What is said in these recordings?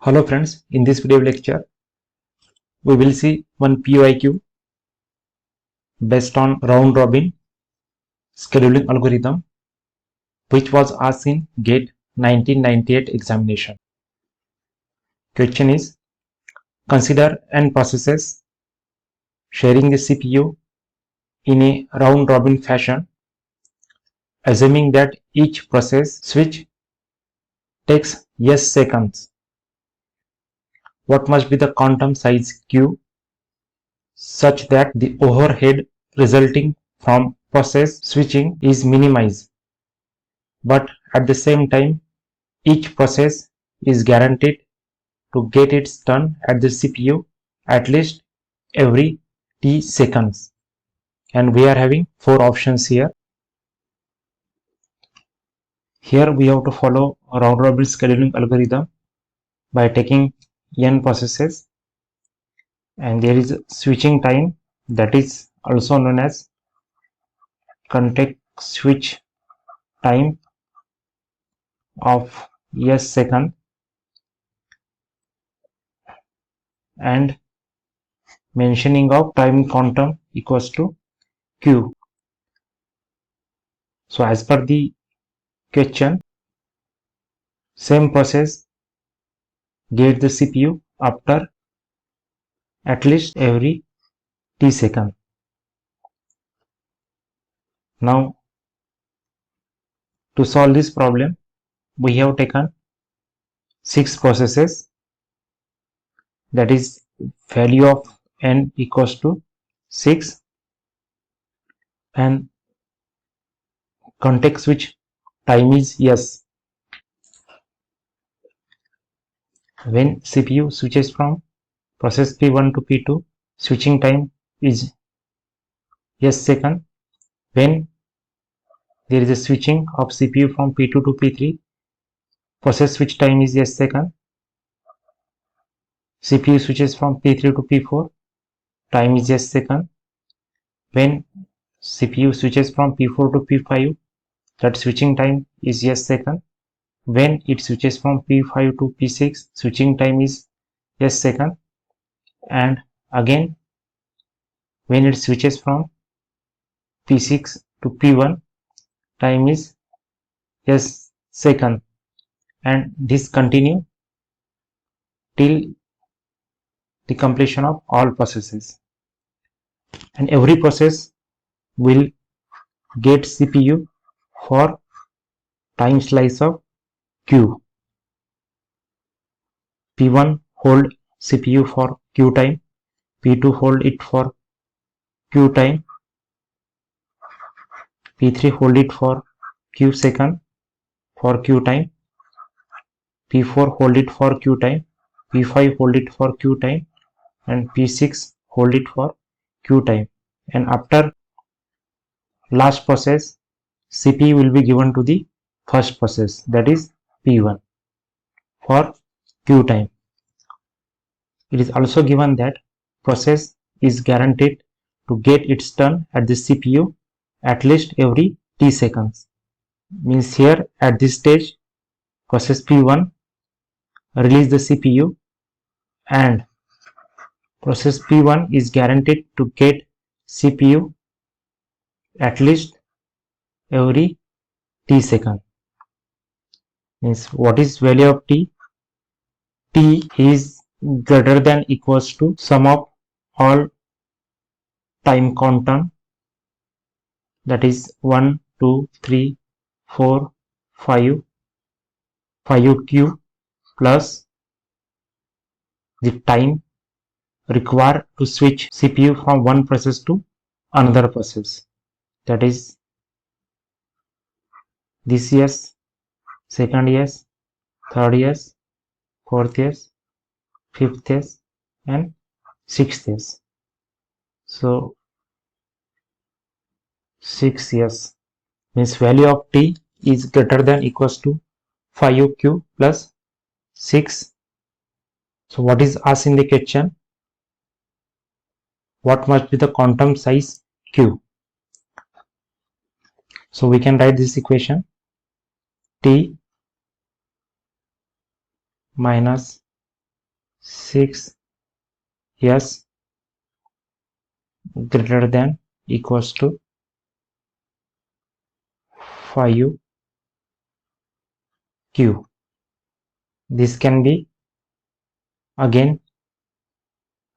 Hello friends, in this video lecture we will see one PYQ based on round robin scheduling algorithm which was asked in GATE 1998 examination. Question is, consider n processes sharing the CPU in a round robin fashion, assuming that each process switch takes s seconds. What must be the quantum size Q such that the overhead resulting from process switching is minimized, but at the same time each process is guaranteed to get its turn at the CPU at least every t seconds, and we are having 4 options here. Here we have to follow a round robin scheduling algorithm by taking n processes, and there is a switching time that is also known as context switch time of s second, and mentioning of time quantum equals to Q. So as per the question, same process get the CPU after at least every t second. Now to solve this problem, we have taken 6 processes, that is value of n equals to 6, and context switch time is s. When CPU switches from process P1 to P2, switching time is s second. When there is a switching of CPU from P2 to P3, process switch time is s second. CPU switches from P3 to P4, time is s second. When CPU switches from P4 to P5, that switching time is s second. When it switches from P5 to P6, switching time is s second. And again, when it switches from P6 to P1, time is s second, and this continue till the completion of all processes, and every process will get CPU for time slice of Q. P1 hold CPU for Q time, P2 hold it for Q time, P3 hold it for Q second for Q time, P4 hold it for Q time, P5 hold it for Q time, and P6 hold it for Q time. And after last process, CPU will be given to the first process, that is P1 for Q time. It is also given that process is guaranteed to get its turn at the CPU at least every t seconds. Means here at this stage, process P1 release the CPU, and process P1 is guaranteed to get CPU at least every t second. Means what is value of t? T is greater than equals to sum of all time quantum, that is 1, 2, 3, 4, 5, 5Q plus the time required to switch CPU from one process to another process, that is this s, second s, third s, fourth s, fifth s, and sixth s. So 6 s means value of t is greater than equals to 5Q plus 6. So what is asked in the question? What must be the quantum size Q? So we can write this equation: T minus 6s greater than equals to 5q. This can be again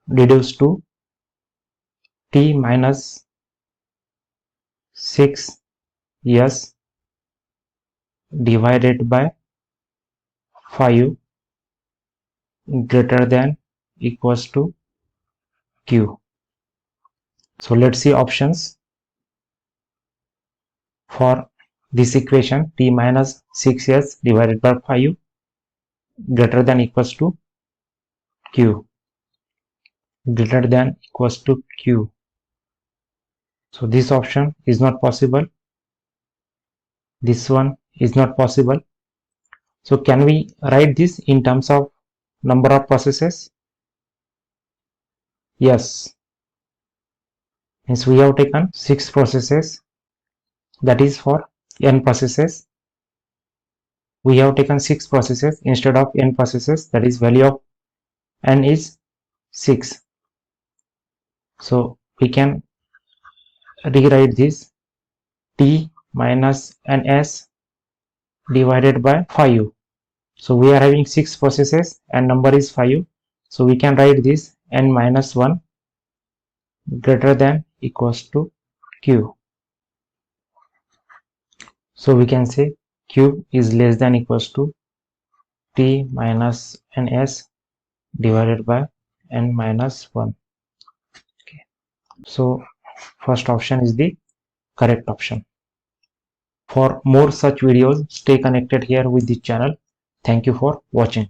reduced to t minus 6s divided by 5 greater than equals to q. So let's see options for this equation. T minus 6s divided by 5 greater than equals to q, greater than equals to q. So this option is not possible. This one is not possible. So can we write this in terms of number of processes? Yes. Means we have taken 6 processes, that is for n processes. We have taken 6 processes instead of n processes, that is value of n is 6. So we can rewrite this t minus ns divided by 5. So we are having 6 processes and number is 5. So we can write this n minus 1 greater than equals to q. So we can say q is less than equals to t minus ns divided by n minus 1. Okay. So first option is the correct option. For more such videos, stay connected here with the channel. Thank you for watching.